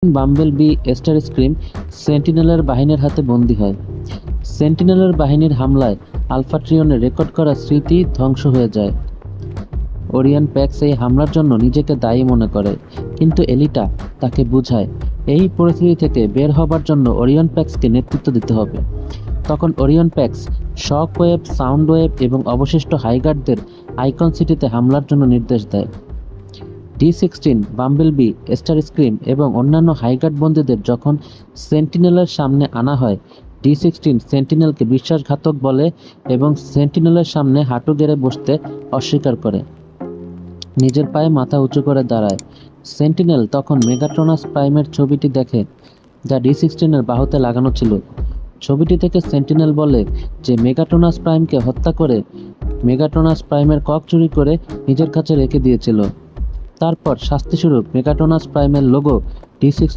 Bumblebee স্টারস্ক্রিম সেন্টিনেলের বাহিনীর হাতে বন্দী হয়। সেন্টিনেলের বাহিনীর হামলায় আলফা ট্রিয়নের রেকর্ড করা স্মৃতি ধ্বংস হয়ে যায়। ওরিয়ন প্যাক্স এই হামলার জন্য নিজেকে দায়ী মনে করে, কিন্তু এলিটা তাকে বুঝায় এই পরিস্থিতি থেকে বের হবার জন্য ওরিয়ন প্যাক্সকে নেতৃত্ব দিতে হবে। তখন Orion packs shock wave, sound wave এবং অবশিষ্ট হাইগার্ডদের আইকন সিটিতে হামলার জন্য নির্দেশ দেয়। ডি-16, বাম্বলবি, স্টারস্ক্রিম এবং অন্যান্য হাইগার্ড বন্দীদের যখন সেন্টিনেলের সামনে আনা হয়, ডি-16 সেন্টিনেলকে বিশ্বাসঘাতক বলে এবং সেন্টিনেলের সামনে হাঁটু গেড়ে বসতে অস্বীকার করে। নিজের পায়ে মাথা উঁচু করে দাঁড়ায়। সেন্টিনেল তখন মেগাট্রনাস প্রাইমের ছবিটি দেখে, যা ডি-16-এর বাহুতে লাগানো ছিল। ছবিটি থেকে সেন্টিনেল বলে যে মেগাট্রনাস প্রাইমকে হত্যা করে মেগাট্রনাস প্রাইমের কক চুরি করে নিজের কাছে রেখে দিয়েছিল। তারপর শাস্তিস্বরূপ মেগাট্রনাস প্রাইমের লোগো ডি-16